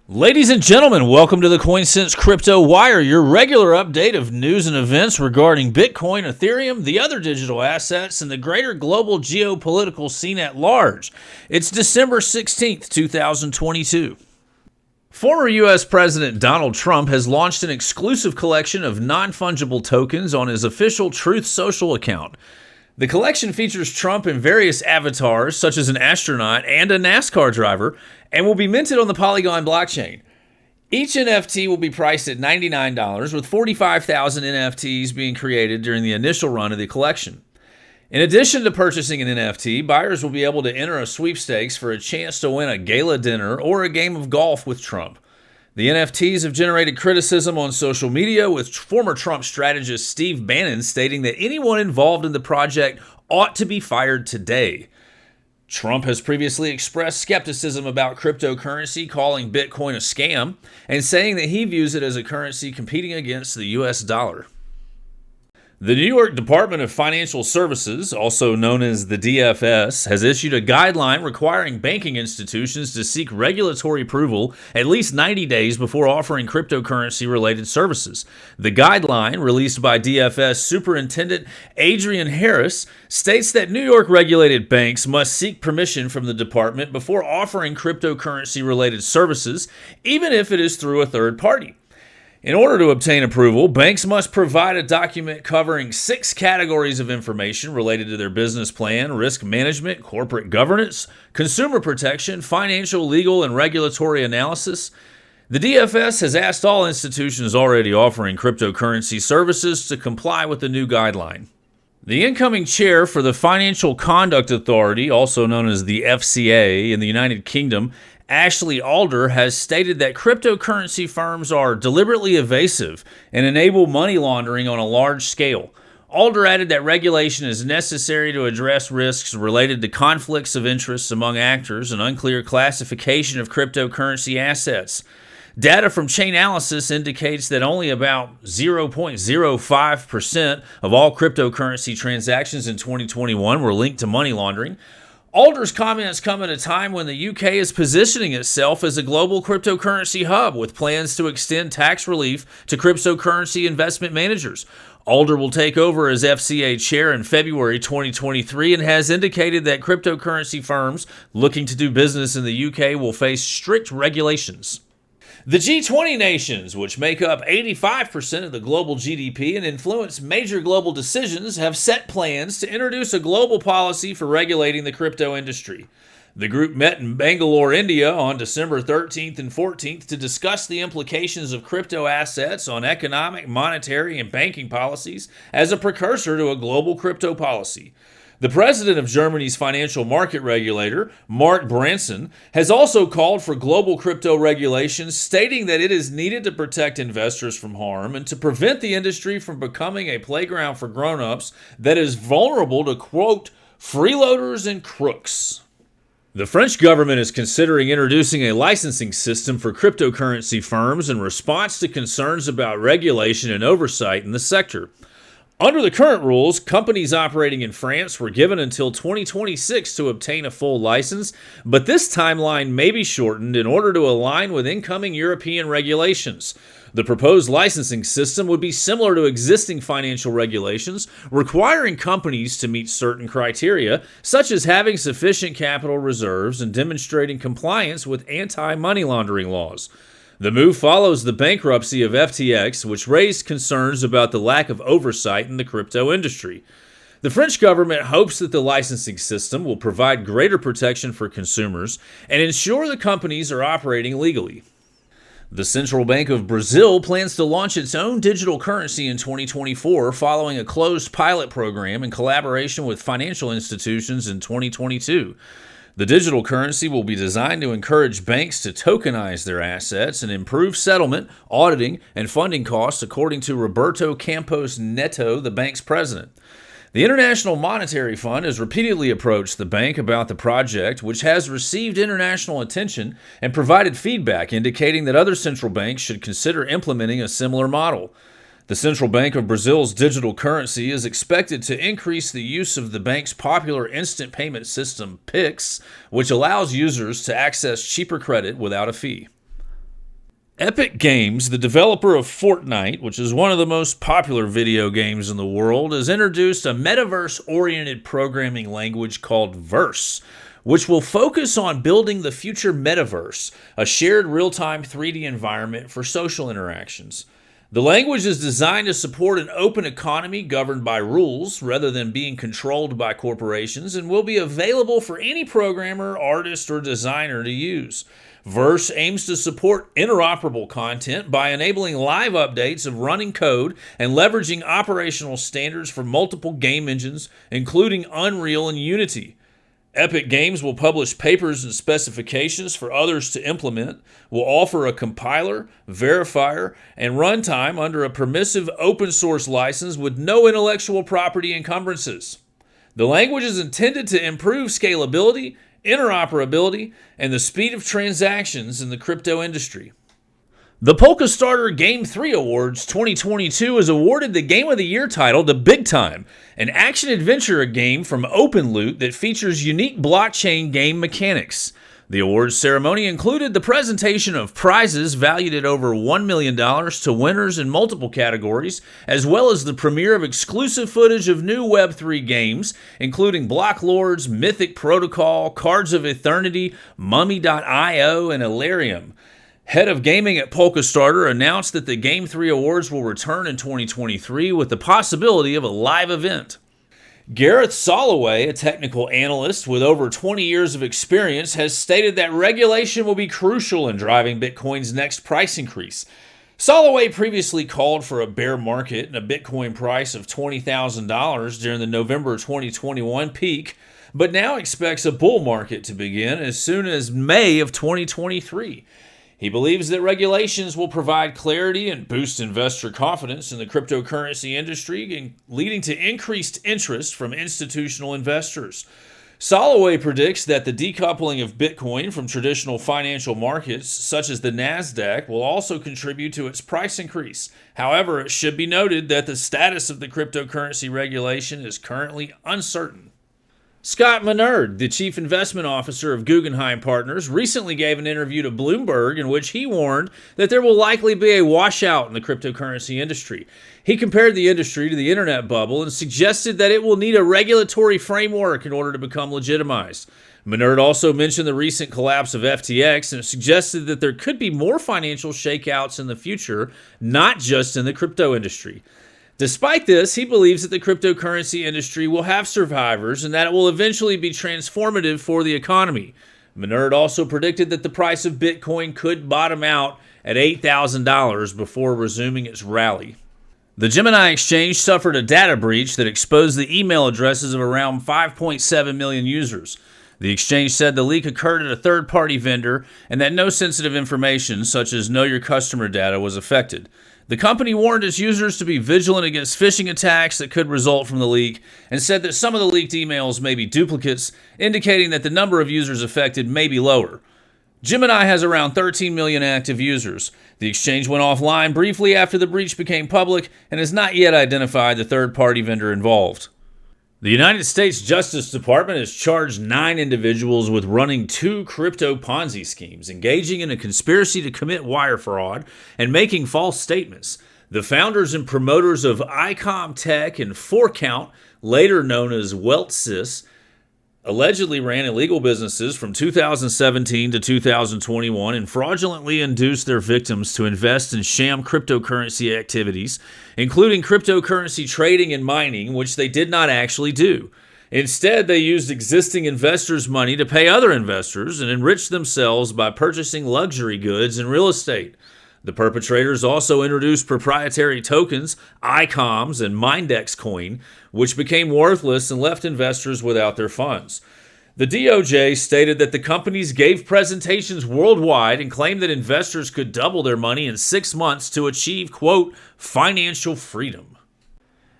Ladies and gentlemen, welcome to the Coinsents Crypto Wire, your regular update of news and events regarding Bitcoin, Ethereum, the other digital assets, and the greater global geopolitical scene at large. It's December 16th, 2022. Former U.S. President Donald Trump has launched an exclusive collection of non-fungible tokens on his official Truth Social account. The collection features Trump in various avatars, such as an astronaut and a NASCAR driver, and will be minted on the Polygon blockchain. Each NFT will be priced at $99, with 45,000 NFTs being created during the initial run of the collection. In addition to purchasing an NFT, buyers will be able to enter a sweepstakes for a chance to win a gala dinner or a game of golf with Trump. The NFTs have generated criticism on social media, with former Trump strategist Steve Bannon stating that anyone involved in the project ought to be fired today. Trump has previously expressed skepticism about cryptocurrency, calling Bitcoin a scam, and saying that he views it as a currency competing against the U.S. dollar. The New York Department of Financial Services, also known as the DFS, has issued a guideline requiring banking institutions to seek regulatory approval at least 90 days before offering cryptocurrency-related services. The guideline, released by DFS Superintendent Adrian Harris, states that New York-regulated banks must seek permission from the department before offering cryptocurrency-related services, even if it is through a third party. In order to obtain approval, banks must provide a document covering 6 categories of information related to their business plan, risk management, corporate governance, consumer protection, financial, legal, and regulatory analysis. The DFS has asked all institutions already offering cryptocurrency services to comply with the new guideline. The incoming chair for the Financial Conduct Authority, also known as the FCA in the United Kingdom, Ashley Alder, has stated that cryptocurrency firms are deliberately evasive and enable money laundering on a large scale. Alder added that regulation is necessary to address risks related to conflicts of interest among actors and unclear classification of cryptocurrency assets. Data from Chainalysis indicates that only about 0.05% of all cryptocurrency transactions in 2021 were linked to money laundering. Alder's comments come at a time when the UK is positioning itself as a global cryptocurrency hub with plans to extend tax relief to cryptocurrency investment managers. Alder will take over as FCA chair in February 2023 and has indicated that cryptocurrency firms looking to do business in the UK will face strict regulations. The G20 nations, which make up 85% of the global GDP and influence major global decisions, have set plans to introduce a global policy for regulating the crypto industry. The group met in Bangalore, India on December 13th and 14th to discuss the implications of crypto assets on economic, monetary, and banking policies as a precursor to a global crypto policy. The president of Germany's financial market regulator, Mark Branson, has also called for global crypto regulations, stating that it is needed to protect investors from harm and to prevent the industry from becoming a playground for grown-ups that is vulnerable to, quote, freeloaders and crooks. The French government is considering introducing a licensing system for cryptocurrency firms in response to concerns about regulation and oversight in the sector. Under the current rules, companies operating in France were given until 2026 to obtain a full license, but this timeline may be shortened in order to align with incoming European regulations. The proposed licensing system would be similar to existing financial regulations, requiring companies to meet certain criteria, such as having sufficient capital reserves and demonstrating compliance with anti-money laundering laws. The move follows the bankruptcy of FTX, which raised concerns about the lack of oversight in the crypto industry. The French government hopes that the licensing system will provide greater protection for consumers and ensure the companies are operating legally. The Central Bank of Brazil plans to launch its own digital currency in 2024, following a closed pilot program in collaboration with financial institutions in 2022. The digital currency will be designed to encourage banks to tokenize their assets and improve settlement, auditing, and funding costs, according to Roberto Campos Neto, the bank's president. The International Monetary Fund has repeatedly approached the bank about the project, which has received international attention and provided feedback indicating that other central banks should consider implementing a similar model. The Central Bank of Brazil's digital currency is expected to increase the use of the bank's popular instant payment system, Pix, which allows users to access cheaper credit without a fee. Epic Games, the developer of Fortnite, which is one of the most popular video games in the world, has introduced a metaverse-oriented programming language called Verse, which will focus on building the future metaverse, a shared real-time 3D environment for social interactions. The language is designed to support an open economy governed by rules rather than being controlled by corporations, and will be available for any programmer, artist, or designer to use. Verse aims to support interoperable content by enabling live updates of running code and leveraging operational standards for multiple game engines, including Unreal and Unity. Epic Games will publish papers and specifications for others to implement, will offer a compiler, verifier, and runtime under a permissive open source license with no intellectual property encumbrances. The language is intended to improve scalability, interoperability, and the speed of transactions in the crypto industry. The Polkastarter Game 3 Awards 2022 has awarded the Game of the Year title to Big Time, an action-adventure game from OpenLoot that features unique blockchain game mechanics. The awards ceremony included the presentation of prizes valued at over $1 million to winners in multiple categories, as well as the premiere of exclusive footage of new Web3 games, including Block Lords, Mythic Protocol, Cards of Eternity, Mummy.io, and Ethereum. Head of Gaming at Polkastarter announced that the Game 3 Awards will return in 2023 with the possibility of a live event. Gareth Soloway, a technical analyst with over 20 years of experience, has stated that regulation will be crucial in driving Bitcoin's next price increase. Soloway previously called for a bear market and a Bitcoin price of $20,000 during the November 2021 peak, but now expects a bull market to begin as soon as May of 2023. He believes that regulations will provide clarity and boost investor confidence in the cryptocurrency industry, leading to increased interest from institutional investors. Soloway predicts that the decoupling of Bitcoin from traditional financial markets, such as the Nasdaq, will also contribute to its price increase. However, it should be noted that the status of the cryptocurrency regulation is currently uncertain. Scott Menard, the chief investment officer of Guggenheim Partners, recently gave an interview to Bloomberg in which he warned that there will likely be a washout in the cryptocurrency industry. He compared the industry to the internet bubble and suggested that it will need a regulatory framework in order to become legitimized. Menard also mentioned the recent collapse of FTX and suggested that there could be more financial shakeouts in the future, not just in the crypto industry. Despite this, he believes that the cryptocurrency industry will have survivors and that it will eventually be transformative for the economy. Menard also predicted that the price of Bitcoin could bottom out at $8,000 before resuming its rally. The Gemini exchange suffered a data breach that exposed the email addresses of around 5.7 million users. The exchange said the leak occurred at a third-party vendor and that no sensitive information, such as know your customer data, was affected. The company warned its users to be vigilant against phishing attacks that could result from the leak and said that some of the leaked emails may be duplicates, indicating that the number of users affected may be lower. Gemini has around 13 million active users. The exchange went offline briefly after the breach became public and has not yet identified the third-party vendor involved. The United States Justice Department has charged 9 individuals with running 2 crypto Ponzi schemes, engaging in a conspiracy to commit wire fraud, and making false statements. The founders and promoters of ICOM Tech and 4Count, later known as WeltSys, allegedly ran illegal businesses from 2017 to 2021 and fraudulently induced their victims to invest in sham cryptocurrency activities, including cryptocurrency trading and mining, which they did not actually do. Instead, they used existing investors' money to pay other investors and enrich themselves by purchasing luxury goods and real estate. The perpetrators also introduced proprietary tokens, ICOMs, and Mindex coin, which became worthless and left investors without their funds. The DOJ stated that the companies gave presentations worldwide and claimed that investors could double their money in 6 months to achieve, quote, financial freedom.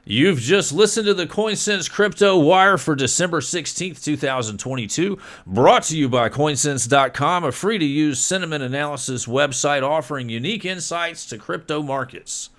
You've just listened to the Coinsents Crypto Wire for December 16th, 2022, brought to you by Coinsents.com, a free-to-use sentiment analysis website offering unique insights to crypto markets.